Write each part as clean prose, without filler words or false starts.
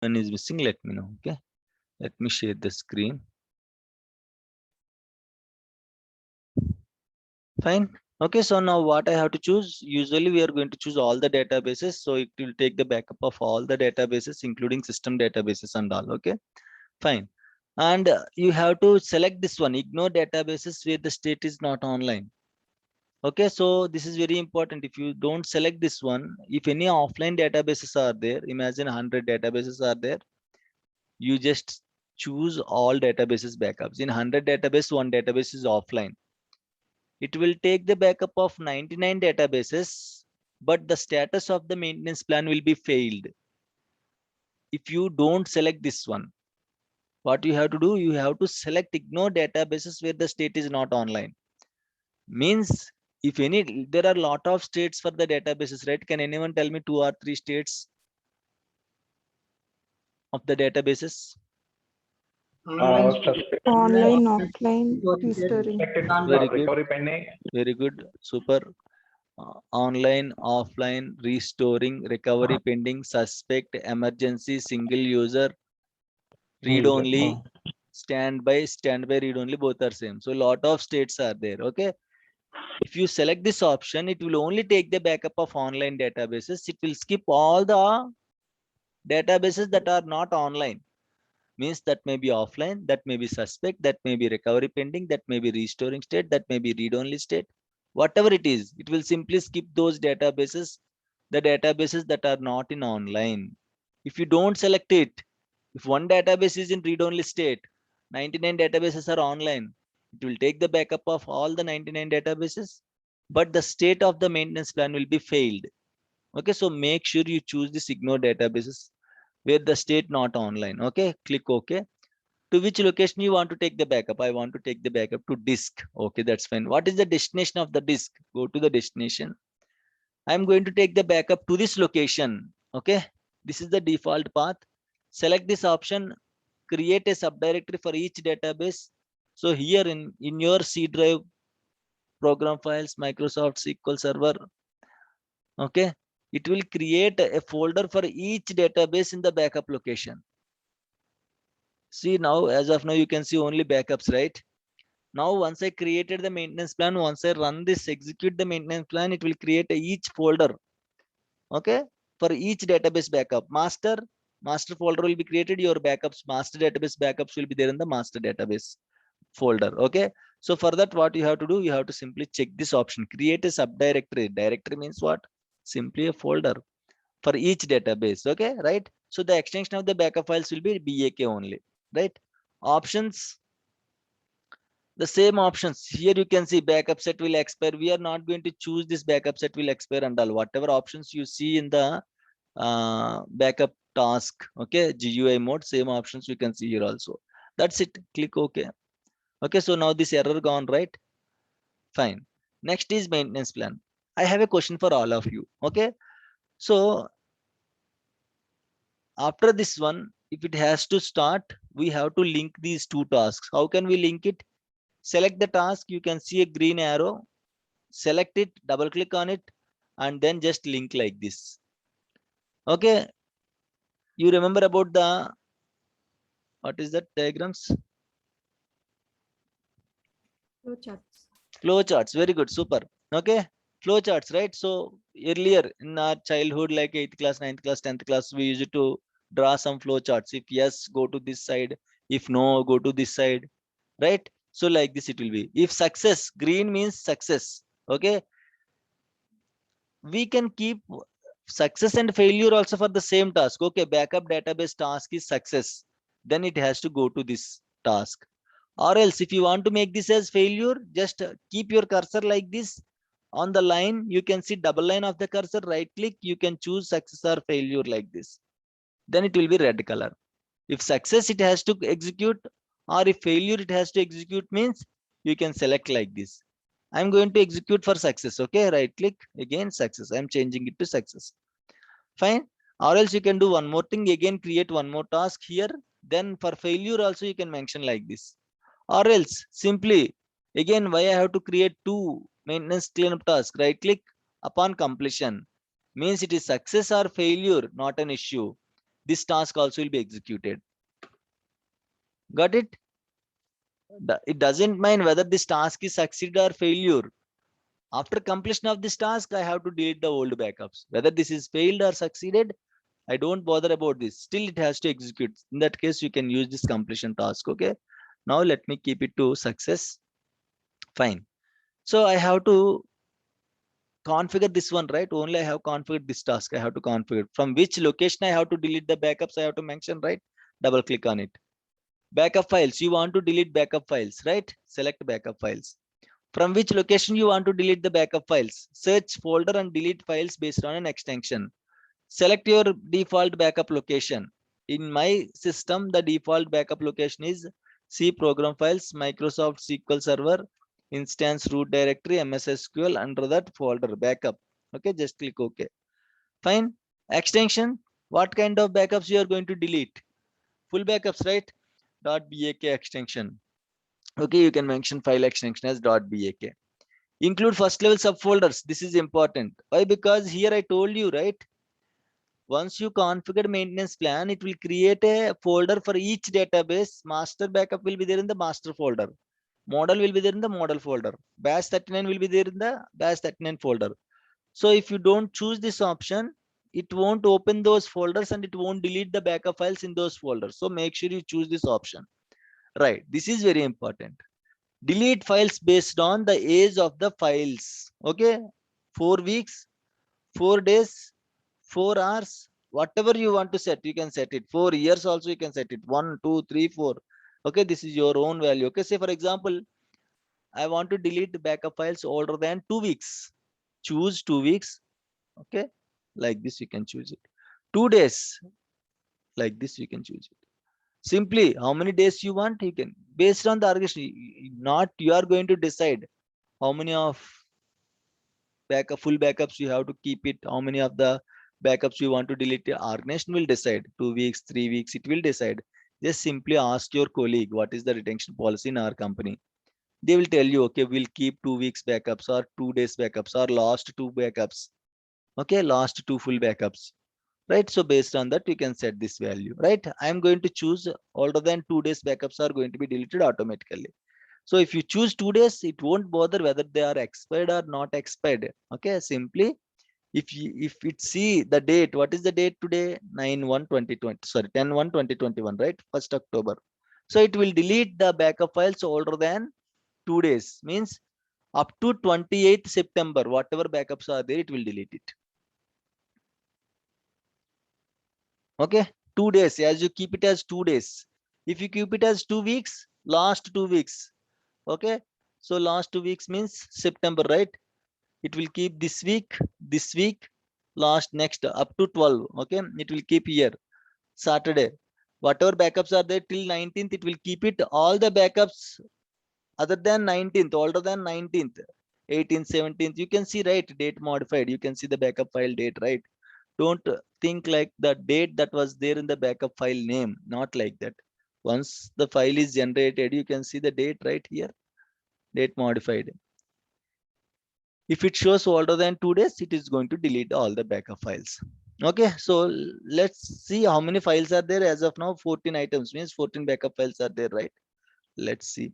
One is missing, let me know. Okay, let me share the screen. Fine. Okay, so now what I have to choose? Usually we are going to choose all the databases, so it will take the backup of all the databases, including system databases and all. Okay, fine. And you have to select this one, ignore databases where the state is not online. Okay, so this is very important. If you don't select this one, if any offline databases are there, imagine 100 databases are there, you just choose all databases backups. In 100 database, one database is offline. It will take the backup of 99 databases, but the status of the maintenance plan will be failed. If you don't select this one, what you have to do, you have to select ignore databases where the state is not online. Means if any, there are a lot of states for the databases, right? Can anyone tell me 2 or 3 states of the databases? Online, offline, restoring. Very good, very good, super. Online, offline, restoring, recovery pending, suspect, emergency, single user, read only, standby, read only, both are same. So a lot of states are there. Okay, if you select this option, it will only take the backup of online databases. It will skip all the databases that are not online. Means that may be offline, that may be suspect, that may be recovery pending, that may be restoring state, that may be read only state. Whatever it is, it will simply skip those databases, the databases that are not in online. If you don't select it, if one database is in read only state, 99 databases are online, it will take the backup of all the 99 databases, but the state of the maintenance plan will be failed. Okay, so make sure you choose this ignore databases where the state not online. Okay, click OK. To which location you want to take the backup? I want to take the backup to disk. Okay, that's fine. What is the destination of the disk? Go to the destination. I'm going to take the backup to this location. Okay, this is the default path. Select this option, create a subdirectory for each database. So here in your C drive, program files, Microsoft SQL Server, okay, it will create a folder for each database in the backup location. See now, as of now, you can see only backups, right? Now, once I created the maintenance plan, once I run this, execute the maintenance plan, it will create each folder. Okay, for each database backup. Master folder will be created. Your backups, master database backups will be there in the master database folder. Okay, so for that, what you have to do, you have to simply check this option, create a subdirectory. Directory means what? Simply a folder for each database. Okay, right? So the extension of the backup files will be BAK only, right? Options, the same options. Here you can see backup set will expire. We are not going to choose this backup set will expire and all. Whatever options you see in the backup task, okay, GUI mode, same options you can see here also. That's it. Click OK. Okay, so now this error gone, right? Fine. Next is maintenance plan. I have a question for all of you. Okay, so after this one, if it has to start, we have to link these two tasks. How can we link it? Select the task. You can see a green arrow. Select it, double click on it, and then just link like this. Okay, you remember about the, what is that diagrams? Flow charts. Very good, super. Okay, flow charts, right? So earlier in our childhood, like 8th class, 9th class, 10th class, we used to draw some flow charts. If yes, go to this side. If no, go to this side, right? So like this it will be. If success, green means success. Okay, we can keep success and failure also for the same task. Okay, backup database task is success, then it has to go to this task. Or else if you want to make this as failure, just keep your cursor like this on the line. You can see double line of the cursor, right click, you can choose success or failure like this, then it will be red color. If success it has to execute, or if failure it has to execute, means you can select like this. I'm going to execute for success. Okay, right click again, success. I'm changing it to success. Fine. Or else you can do one more thing, again create one more task here. Then for failure also you can mention like this. Or else simply again, why I have to create two maintenance cleanup tasks? Right click, upon completion, means it is success or failure, not an issue. this task also will be executed. Got it? It doesn't mind whether this task is succeed or failure. After completion of this task, I have to delete the old backups. Whether this is failed or succeeded, I don't bother about this. Still, it has to execute. In that case, you can use this completion task. Okay. Now let me keep it to success. Fine. So I have to configure this one, right? Only I have configured this task. I have to configure from which location I have to delete the backups. I have to mention, right? Double click on it. Backup files. You want to delete backup files, right? Select backup files. From which location you want to delete the backup files? Search folder and delete files based on an extension. Select your default backup location. In my system, the default backup location is C program files, Microsoft SQL Server, instance root directory, MS SQL under that folder backup. Okay, just click OK. Fine. Extension. What kind of backups you are going to delete? Full backups, right? .bak extension. Okay, you can mention file extension as .bak. Include first level subfolders. This is important. Why? Because here I told you, right? Once you configure maintenance plan, it will create a folder for each database. Master backup will be there in the master folder. Model will be there in the model folder. Bash 39 will be there in the bash 39 folder. So if you don't choose this option, it won't open those folders and it won't delete the backup files in those folders. So make sure you choose this option. Right. This is very important. Delete files based on the age of the files. Okay. 4 weeks, 4 days, 4 hours, whatever you want to set, you can set it. 4 years also you can set it. 1, 2, 3, 4. Okay, this is your own value. Okay, say for example, I want to delete the backup files older than 2 weeks. Choose 2 weeks. Okay, like this you can choose it. 2 days, like this you can choose it. Simply, how many days you want, you can. Based on the argument, not you are going to decide how many of full backups you have to keep it, how many of the backups you want to delete. Organization will decide. 2 weeks, 3 weeks, it will decide. Just simply ask your colleague what is the retention policy in our company. They will tell you, okay, we'll keep 2 weeks backups or 2 days backups or last 2 backups. Okay, last 2 full backups, right? So based on that, you can set this value, right? I'm going to choose older than 2 days backups are going to be deleted automatically. So if you choose 2 days, it won't bother whether they are expired or not expired. Okay, simply if it see the date, what is the date today? 9/1/2020, sorry, 10/1/2021, right? 1st October. So it will delete the backup files older than 2 days, means up to 28th September, whatever backups are there, it will delete it. Okay, 2 days, as you keep it as 2 days. If you keep it as 2 weeks, last 2 weeks. Okay, so last 2 weeks means September, right? It will keep this week, last next up to 12. Okay, it will keep here Saturday. Whatever backups are there till 19th, it will keep it. All the backups other than 19th, older than 19th, 18th, 17th, you can see, right? Date modified. You can see the backup file date, right? Don't think like the date that was there in the backup file name, not like that. Once the file is generated, you can see the date right here, date modified. If it shows older than 2 days, it is going to delete all the backup files. Okay, so let's see how many files are there. As of now, 14 items, means 14 backup files are there, right? Let's see.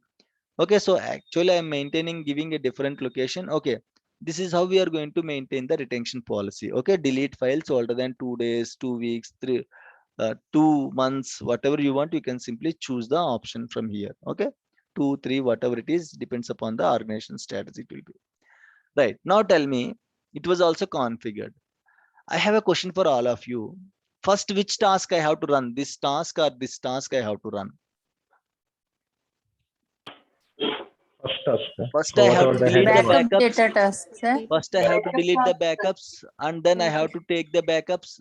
Okay, so actually I'm maintaining, giving a different location. Okay, this is how we are going to maintain the retention policy. Okay, delete files older than 2 days, 2 weeks, 2 months, whatever you want. You can simply choose the option from here. Okay, 2, 3, whatever it is, depends upon the organization strategy. It will be right. Now tell me, it was also configured. I have a question for all of you. First, which task I have to run? This task or this task I have to run? First task. First, So I have whatever to the delete head the was. Backup backups. data tasks, sir. First, I have to delete the backups and then I have to take the backups.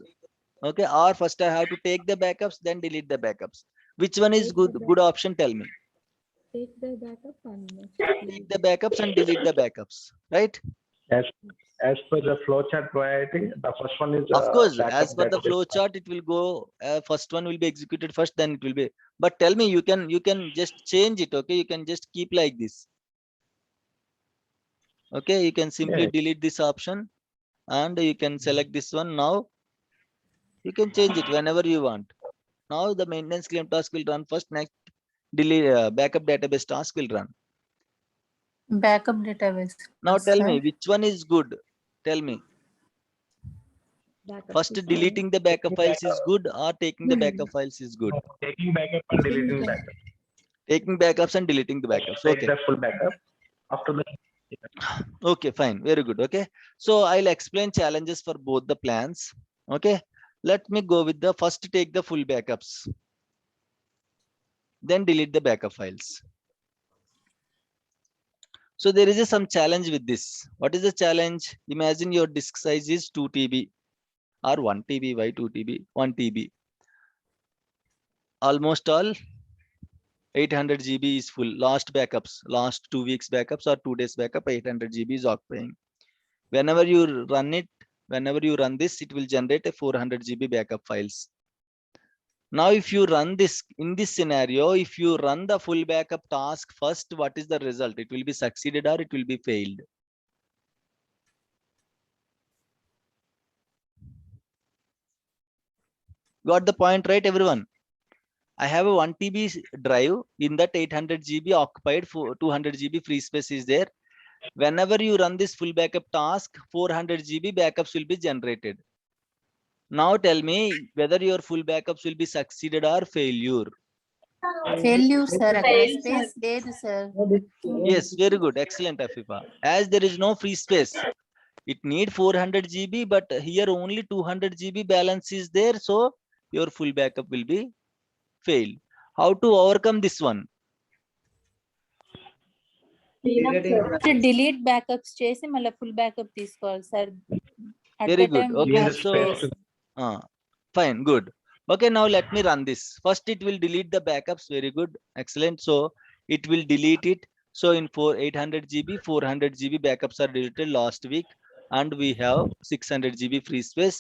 Okay, or first I have to take the backups, then delete the backups. Which one is good option? Tell me. Take the backup and Take the backups and delete the backups, right? As per the flowchart providing, the first one is Of course, backup as per the database. flow chart, it will go. First one will be executed first, then it will be. But tell me, you can just change it. Okay, you can just keep like this. Okay, you can simply Yeah. delete this option and you can select this one now. You can change it whenever you want. Now the maintenance claim task will run first, next delete backup database task will run. Backup database. Now tell sir. me which one is good. Tell me. Backup First is fine. deleting the backup files is good or taking the backup files is good? Taking backup and deleting backup. Taking backups and deleting the backups. Take Okay. the full backup. After that, Okay, fine. Very good. Okay. So I'll explain challenges for both the plans. Okay. Let me go with the first take the full backups. Then delete the backup files. So there is some challenge with this. What is the challenge? Imagine your disk size is 2 TB or 1 TB. Why 2 TB? 1 TB. Almost all 800 GB is full. Last backups, last 2 weeks backups or 2 days backup, 800 GB is occupying. Whenever you run it, whenever you run this, it will generate a 400 GB backup files. Now, if you run this in this scenario, if you run the full backup task first, what is the result? It will be succeeded or it will be failed. Got the point, right, everyone? I have a 1 TB drive. In that 800 GB occupied, 200 GB free space is there. Whenever you run this full backup task, 400 GB backups will be generated. Now tell me whether your full backups will be succeeded or failure. Failure, sir. అక్కడ space లేదు, sir. Yes, very good. Excellent, Afifa. As there is no free space, it need 400 GB, but here only 200 GB balance is there. So your full backup will be failed. How to overcome this one? Delete backups చేసి మళ్ళీ full backup తీసుకోవాలి, sir. At Very that good. time we Okay, have so space. fine, good. Okay, now let me run this. First, it will delete the backups. Very good, excellent. So it will delete it. So in 800 GB, 400 GB backups are deleted last week, and we have 600 GB free space.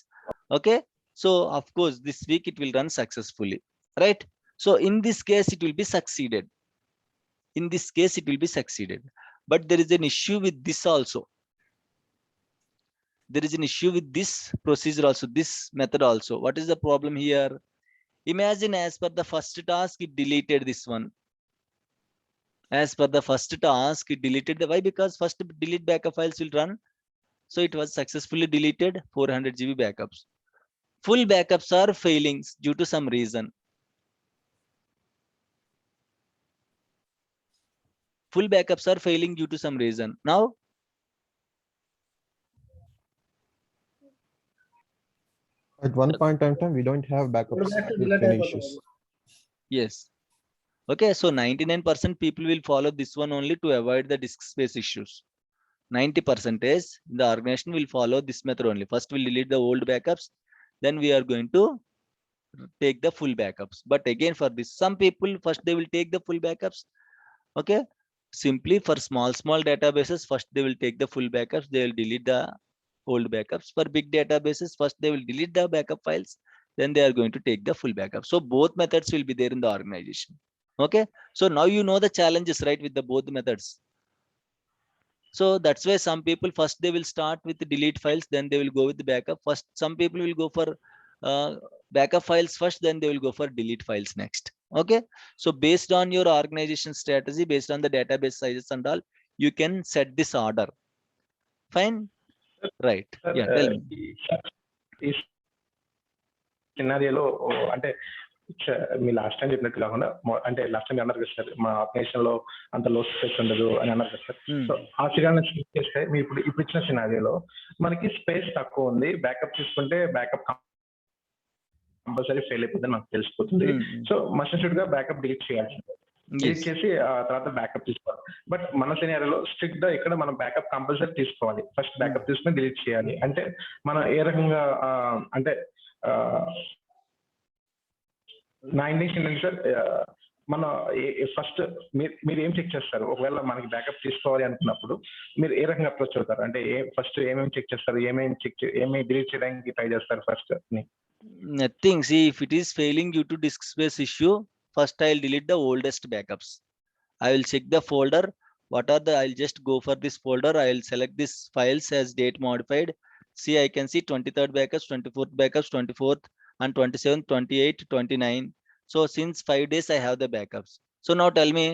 Okay, so of course this week it will run successfully, right? So in this case, it will be succeeded. In this case, it will be succeeded. But there is an issue with this also. There is an issue with this procedure also, this method also. What is the problem here? Imagine as per the first task, it deleted this one. As per the first task, it deleted the, why? Because first delete backup files will run. So it was successfully deleted 400 GB backups. Full backups are failing due to some reason. Full backups are failing due to some reason. Now, At one point in time, we don't have backups with any issues. yes. Okay, so 99% people will follow this one only to avoid the disk space issues. 90% the organization will follow this method only. First, we'll delete the old backups. Then we are going to take the full backups. But again, for this, some people first they will take the full backups. Okay, simply for small databases, first they will take the full backups. They will delete the old backups. For big databases, first they will delete the backup files. Then they are going to take the full backup. So both methods will be there in the organization. Okay, so now you know the challenges, right, with the both methods. So that's why some people first they will start with the delete files, then they will go with the backup. First, some people will go for backup files first, then they will go for delete files next. Okay, so based on your organization strategy, based on the database sizes and all, you can set this order. Fine, right? Yeah, tell me. ఈ సినారియోలో అంటే మీ last time చెప్పినట్టు కాకుండా అంటే last time అన్నారు కదా sir, మా organisation లో అంత లో స్పేస్ ఉండదు అని అన్నారు కదా సార్. సో ఆ సినారియో చేస్తే మీరు ఇప్పుడు ఇచ్చిన సినారియోలో మనకి స్పేస్ తక్కువ ఉంది, బ్యాకప్ తీసుకుంటే బ్యాకప్ కంపల్సరీ ఫెయిల్ అయిపోతుంది మనకు తెలిసిపోతుంది. సో మస్ట్ గా బ్యాకప్ డిలీట్ చేయాలి, డిలీట్ చేసి తర్వాత బ్యాకప్ తీసుకోవాలి. బట్ మన సినారియోలో స్ట్రిక్ట్ గా ఇక్కడ మనం బ్యాకప్ కంపల్సరీ తీసుకోవాలి. ఫస్ట్ బ్యాకప్ తీసుకుని డిలీట్ చేయాలి. అంటే మనం ఏ రకంగా అంటే నా ఇంటెన్షన్ ఏంటి సార్, మన ఫస్ట్ మీరు ఏం చెక్ చేస్తారు? ఒకవేళ మనకి బ్యాకప్ తీసుకోవాలి అనుకున్నప్పుడు మీరు ఏ రకంగా అప్రోచ్ అవుతారు? అంటే ఫస్ట్ ఏమేమి చెక్ చేస్తారు, ఏమేమి డిలీట్ చేయడానికి ట్రై చేస్తారు first? Nothing. See, if it is failing due to disk space issue, first I'll delete the oldest backups. I will check the folder. What are the? I'll just go for this folder. I'll select this files as date modified. See, I can see 23rd backups, 24th backups, 24th and 27, 28, 29. So since 5 days I have the backups. So now tell me,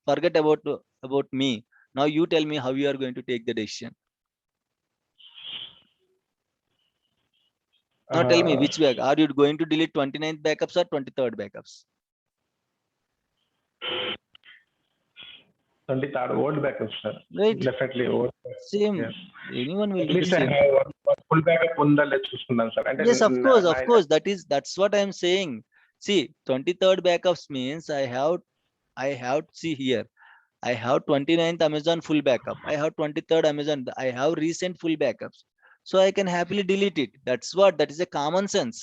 forget about me. Now you tell me how you are going to take the decision. Now tell me which back. Are you going to delete 29th backups or 23rd backups? 23rd old backup, sir. Right. Definitely old. Same. Yeah. Anyone will At do the least I same. have one full backup ఉండాలి చూసుకున్నాను sir. అంటే Yes, of course. That's what I'm saying. See, 23rd backups means I have see here. I have 29th Amazon full backup. I have 23rd Amazon. I have recent full backups. So I can happily delete it. That is a common sense.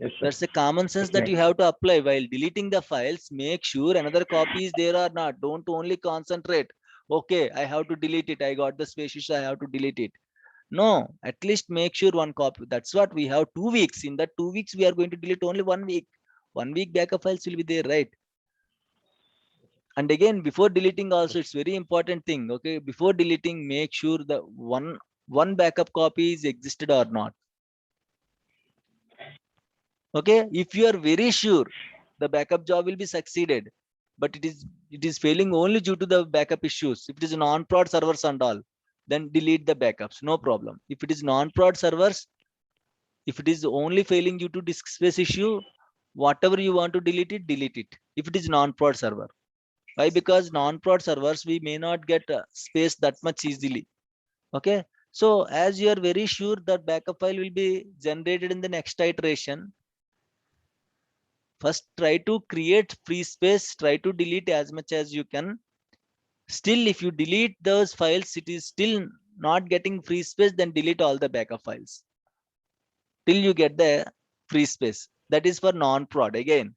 Yes, sir. That's a common sense that you have to apply while deleting the files. Make sure another copy is there or not. Don't only concentrate. Okay, I have to delete it. I got the space issue. I have to delete it. No, at least make sure one copy. That's what we have 2 weeks. In that 2 weeks, we are going to delete only 1 week. 1 week backup files will be there, right? And again, before deleting also, it's very important thing. Okay, before deleting, make sure the one backup copy is existed or not. Okay, if you are very sure the backup job will be succeeded, but it is failing only due to the backup issues. If it is non-prod servers and all, then delete the backups, no problem. If it is non-prod servers, if it is only failing due to disk space issue, whatever you want to delete it. If it is non-prod server. Why? Because non-prod servers, we may not get space that much easily. Okay. So as you are very sure that backup file will be generated in the next iteration, first try to create free space, try to delete as much as you can. Still, if you delete those files, it is still not getting free space, then delete all the backup files till you get the free space. That is for non-prod. Again,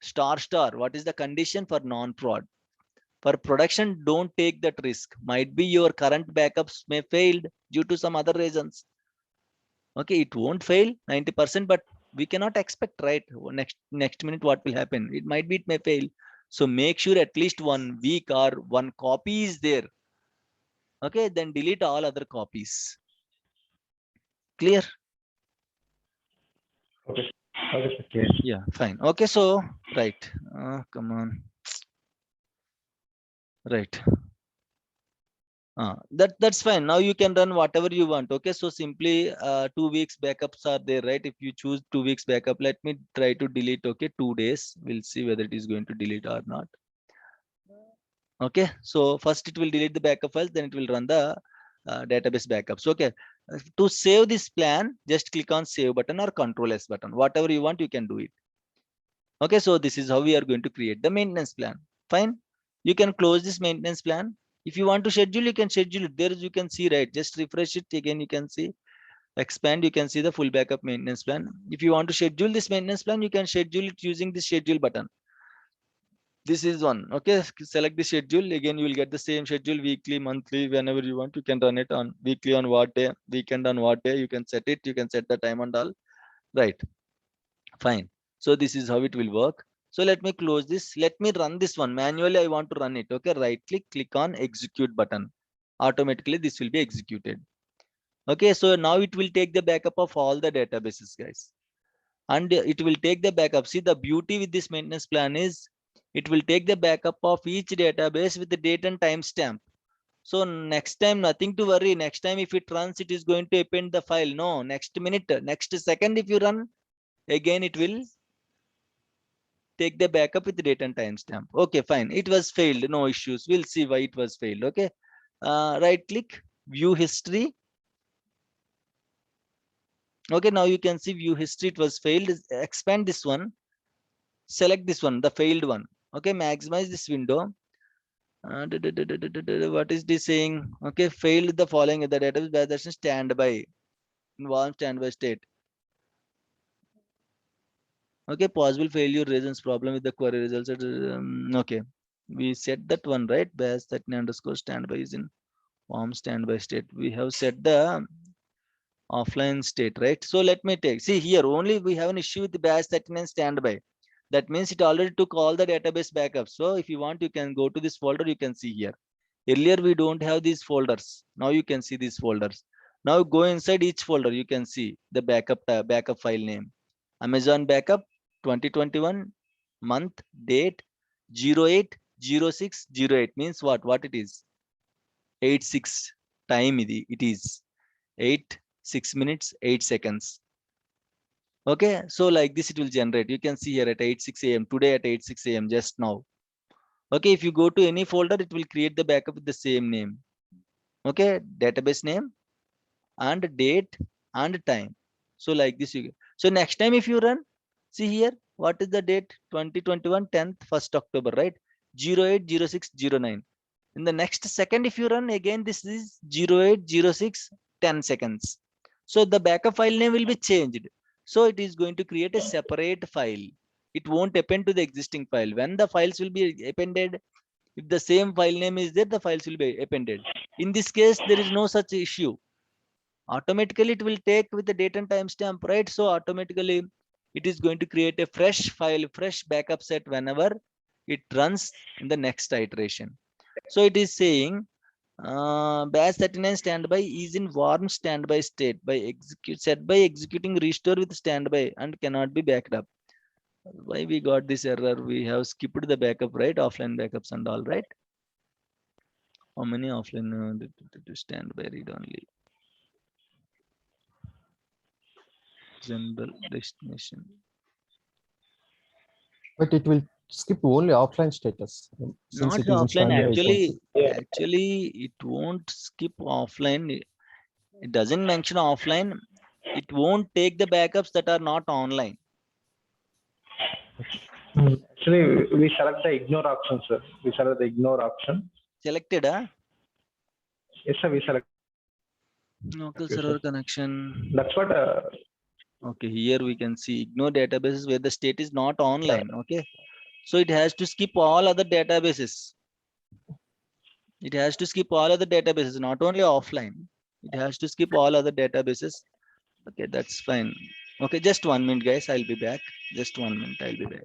star. What is the condition for non-prod? For production, don't take that risk. Might be your current backups may failed due to some other reasons. Okay, it won't fail 90%, but we cannot expect, right? Next minute what will happen? It may fail. So make sure at least 1 week or 1 copy is there. Okay, then delete all other copies. Clear? Okay. Okay, sir. Clear. Yeah, fine. Okay, so right. Come on. Right. That's fine. Now you can run whatever you want. Okay, so simply 2 weeks backups are there, right? If you choose 2 weeks backup, let me try to delete. Okay, 2 days. We'll see whether it is going to delete or not. Okay, so first it will delete the backup files, then it will run the database backups. Okay, to save this plan, just click on save button or Control S button. Whatever you want, you can do it. Okay, so this is how we are going to create the maintenance plan. Fine. You can close this maintenance plan. If you want to schedule, you can schedule it. There you can see, right? Just refresh it again. You can see, expand. You can see the full backup maintenance plan. If you want to schedule this maintenance plan, you can schedule it using the schedule button. This is one. Okay, select the schedule. Again, you will get the same schedule, weekly, monthly, whenever you want. You can run it on weekly on what day, weekend on what day. You can set it. You can set the time and all. Right. Fine. So this is how it will work. So let me close this. Let me run this one manually. I want to run it. Okay, right click on execute button. Automatically this will be executed. Okay, so now it will take the backup of all the databases, guys. And it will take the backup. See, the beauty with this maintenance plan is it will take the backup of each database with the date and timestamp. So next time, nothing to worry. Next time, if it runs, it is going to append the file. No, next minute, next second, if you run, again, it will take the backup with the date and timestamp. Okay, fine. It was failed. No issues. We'll see why it was failed. Okay. Right click, view history. Okay, now you can see view history. It was failed. Expand this one. Select this one, the failed one. Okay, maximize this window. What is this saying? Okay, failed the following. The database validation standby. Involved standby state. Okay, possible failure reasons problem with the query results. Okay, we set that one, right? Bash 13 underscore standby is in warm standby state. We have set the offline state, right? So let me take, see here only we have an issue with the bash 39 standby. That means it already took all the database backups. So if you want, you can go to this folder. You can see here. Earlier we don't have these folders. Now you can see these folders. Now go inside each folder. You can see the backup file name. Amazon backup 2021 month date 080608 means what it is 86 time it is 8 6 minutes 8 seconds. Okay, so like this it will generate. You can see here at 8:06 a.m. today at 8:06 a.m. just now. Okay, if you go to any folder, it will create the backup with the same name. Okay, database name and date and time. So like this you get. So next time if you run, see here, what is the date? 2021 10th 1st October, right? 080609. In the next second, if you run again, this is 0806 10 seconds. So the backup file name will be changed. So it is going to create a separate file. It won't append to the existing file. When the files will be appended, if the same file name is there, the files will be appended. In this case, there is no such issue. Automatically, it will take with the date and timestamp, right? So automatically, it is going to create a fresh file, fresh backup set whenever it runs in the next iteration. So it is saying batch 39 standby is in warm standby state set by executing restore with standby and cannot be backed up. Why we got this error? We have skipped the backup, right? Offline backups and all, right? How many offline standby read only? General destination. But it will skip only offline status. Since Not it is in offline. standby, it won't. Actually, it won't skip offline. It doesn't mention offline. It won't take the backups that are not online. Actually, we select the ignore option, sir. We select the ignore option. Selected, huh? Yes, sir. We select. Local Okay, server sir. connection. That's what. Okay, here we can see ignore databases where the state is not online. Okay, so it has to skip all other databases. It has to skip all other databases, not only offline. It has to skip all other databases. Okay, that's fine. Okay, just 1 minute, guys. I'll be back. Just 1 minute. I'll be back.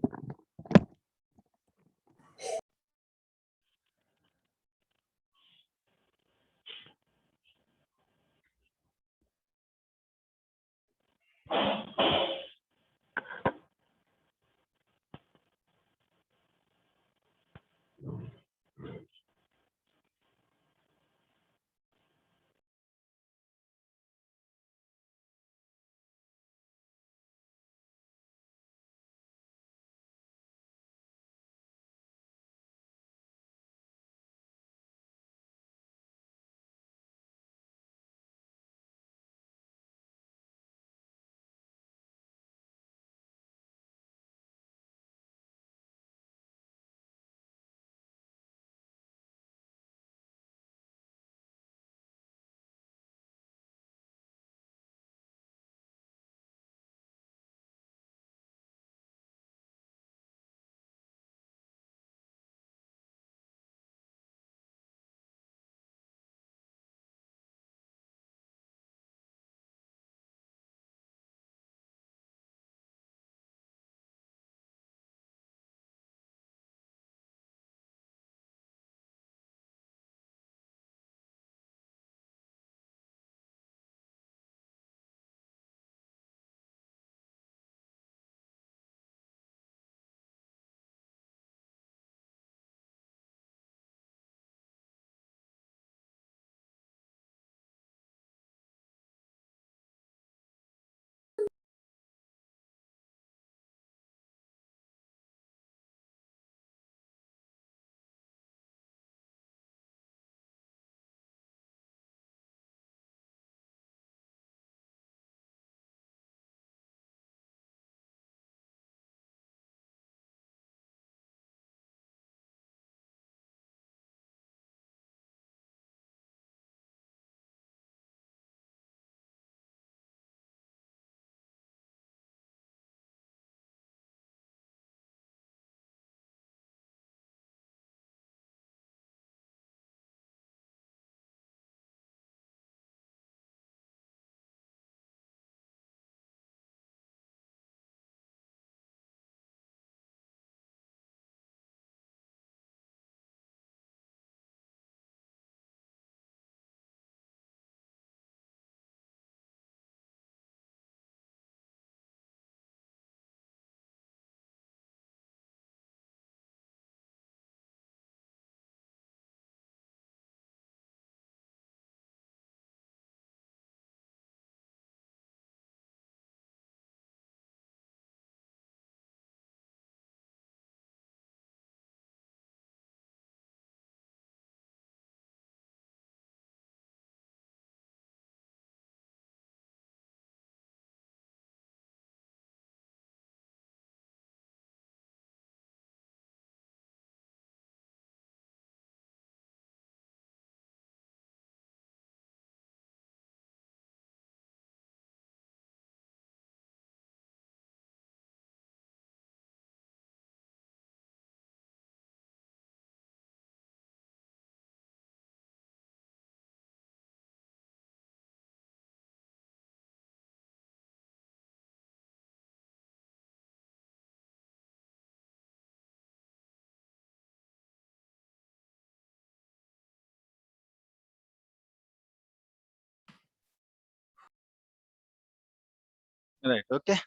Right. Okay.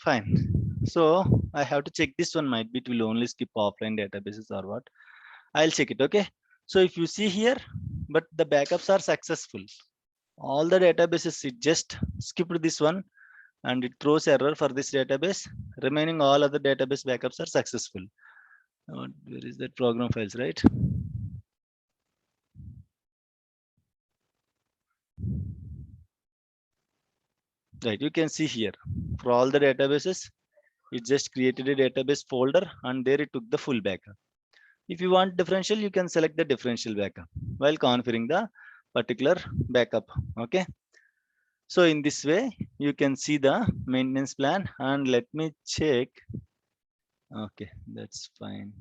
Fine. So I have to check this one. Might be it will only skip offline databases or what. I'll check it. Okay. So if you see here, but the backups are successful. All the databases, it just skipped this one and it throws error for this database. Remaining all other database backups are successful. Where is that program files, right? Right, you can see here for all the databases, it just created a database folder and there it took the full backup. If you want differential, you can select the differential backup while configuring the particular backup. Okay. So in this way, you can see the maintenance plan and let me check. Okay, that's fine.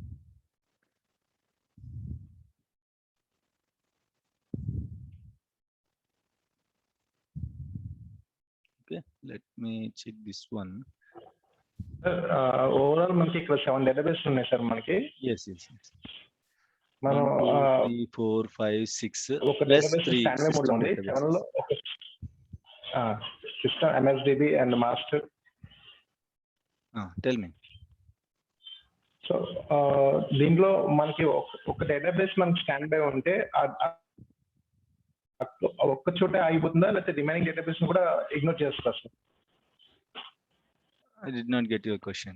Okay, let me check this one. Overall మనకి ఇక్కడ 7 database ఉన్నాయి sir మనకి. Yes, yes, yes. మనం 1, 2, 3, 4, 5, 6 ఒక plus database 3 stand by mode లో system ఉంది. databases. 7 లో ఒక system MSDB and master. Tell me. So దీంట్లో మనకి ఒక డేటాబేస్ మనకి స్టాండ్ బై ఉంటే ఒక్క చోట ఆగిపోతుందా లేకపోతే రిమైనింగ్ డేటాబేస్ కూడా ఇగ్నోర్ చేస్తారు sir? I did not get your question.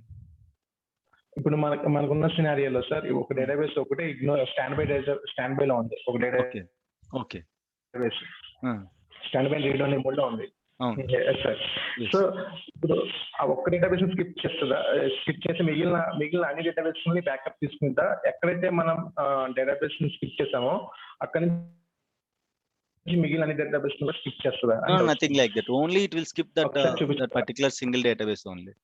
ఇప్పుడు మనకున్న సినారియోలో సార్ ఒక డేటాబేస్ ఒకటి ఇగ్నోర్ స్టాండ్ బై లో ఉంది. ఒక Okay. Okay. Database stand by read only mode లో ఉంది సార్. సో ఇప్పుడు ఆ ఒక్క డేటాబేస్ స్కిప్ చేస్తుందా? స్కిప్ చేసి మిగిలిన అన్ని డేటాబేస్ ని బ్యాకప్ తీసుకుంటా ఎక్కడైతే మనం డేటాబేస్ ని స్కిప్ చేసామో అక్కడ మిగిలిన అన్ని డేటాబేస్ కూడా స్కిప్ చేస్తుందా? No, nothing like that. Only it will skip that, that particular single database only.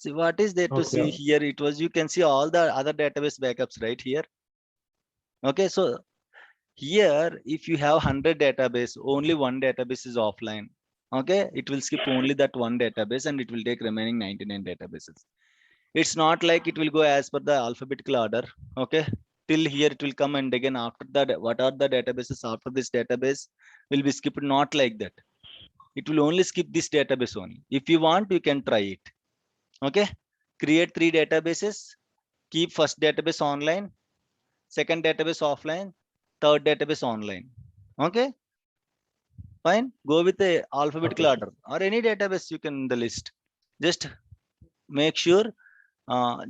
See what is there to see here? It was, you can see all the other database backups right here. Okay, so here if you have 100 database, only one database is offline. Okay, it will skip only that one database and it will take remaining 99 databases. It's not like it will go as per the alphabetical order. Okay, till here it will come and again after that what are the databases after this database will be skipped. Not like that. It will only skip this database only. If you want, you can try it. Okay, create 3 databases, keep first database online, second database offline, third database online. Okay, fine. Go with the alphabetical order or any database you can in the list. Just make sure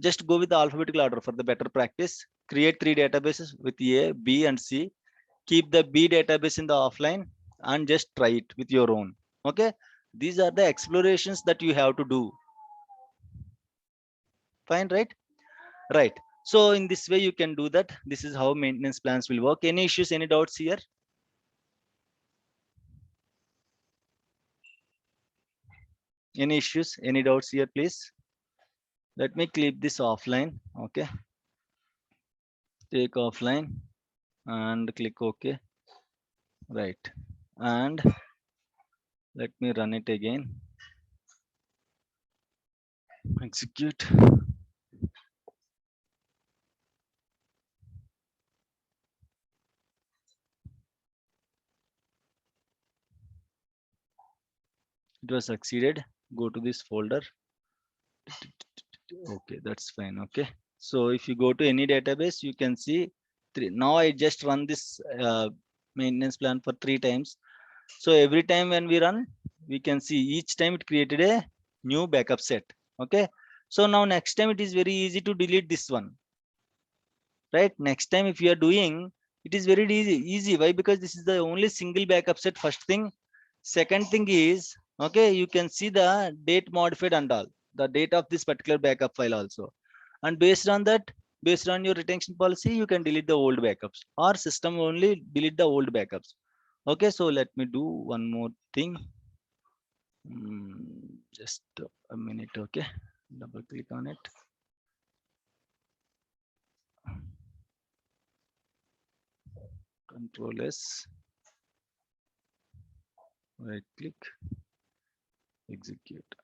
just go with the alphabetical order for the better practice. Create 3 databases with A, B and C. Keep the B database in the offline and just try it with your own. Okay, these are the explorations that you have to do. Fine, right? Right. So in this way you can do that. This is how maintenance plans will work. Any issues, any doubts here? Any issues, any doubts here, please? Let me click this offline. Okay, take offline and click OK. Right, and let me run it again. Execute. It was succeeded. Go to this folder. Okay, that's fine. Okay, so if you go to any database, you can see 3. Now I just run this maintenance plan for 3 times. So every time when we run, we can see each time it created a new backup set. Okay, so now next time it is very easy to delete this one. Right, next time if you are doing, it is very easy. Why? Because this is the only single backup set. First thing. Second thing is, okay, you can see the date modified and all, the date of this particular backup file also, and based on that, based on your retention policy, you can delete the old backups or system only delete the old backups. Okay, so let me do one more thing. Just a minute. Okay, double click on it. Control S, right click, execute.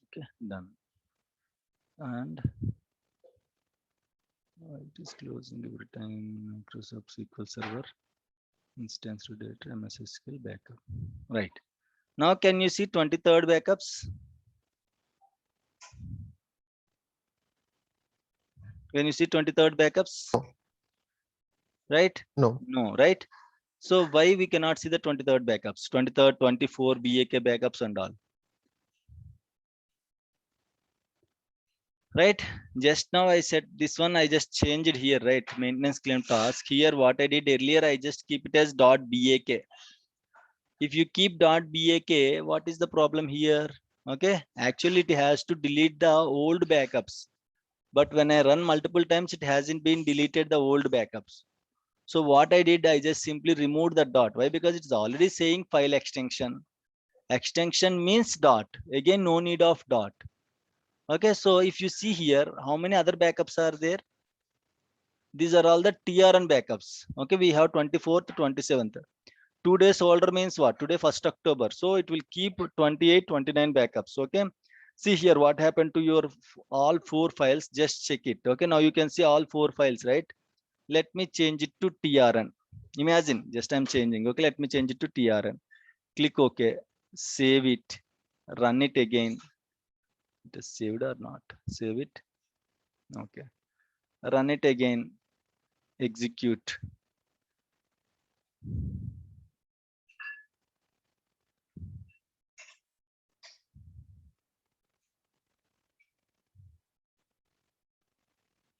Okay, done. And It is closing every time Microsoft SQL Server instance to data MS SQL backup. Right. Now can you see 23rd backups? When you see 23rd backups, right? No. No, right? So why we cannot see the 23rd backups, 23rd, 24 BAK backups and all? Right? Just now I said this one, I just changed it here, right? Maintenance claim task. Here, what I did earlier, I just keep it as .bak. If you keep .bak, what is the problem here? Okay, actually it has to delete the old backups. But when I run multiple times, it hasn't been deleted the old backups. So what I did, I just simply removed the dot. Why? Because it's already saying file extension. Extension means dot. Again, no need of dot. Okay, so if you see here, how many other backups are there? These are all the TRN backups. Okay, we have 24th, 27th. 2 days older means what? Today, 1st October. So it will keep 28, 29 backups. Okay, see here what happened to your all 4 files. Just check it. Okay, now you can see all 4 files, right? Let me change it to TRN. Imagine, just I'm changing. Okay, let me change it to TRN. Click OK. Save it. Run it again. It is saved or not? Save it. Okay. Run it again. Execute.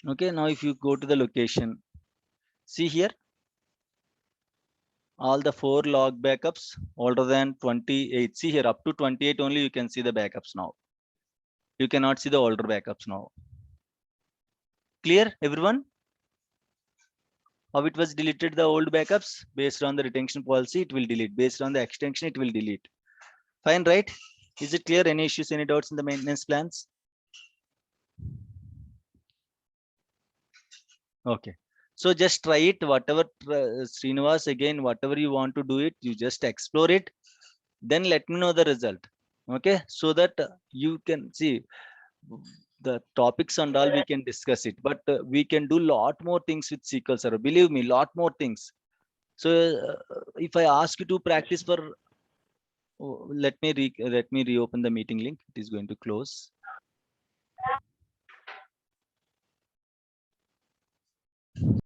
Okay, now if you go to the location, see here, all the 4 log backups older than 28. See here, up to 28 only you can see the backups now. You cannot see the older backups now. Clear, everyone? How it was deleted the old backups? Based on the retention policy, it will delete. Based on the extension, it will delete. Fine, right? Is it clear? Any issues, any doubts in the maintenance plans? Okay. So just try it, whatever, Srinivas, again, whatever you want to do it, you just explore it. Then let me know the result. Okay. So that you can see the topics and all, we can discuss it, but we can do lot more things with SQL Server. Believe me, lot more things. So if I ask you to practice for, let me reopen the meeting link. It is going to close.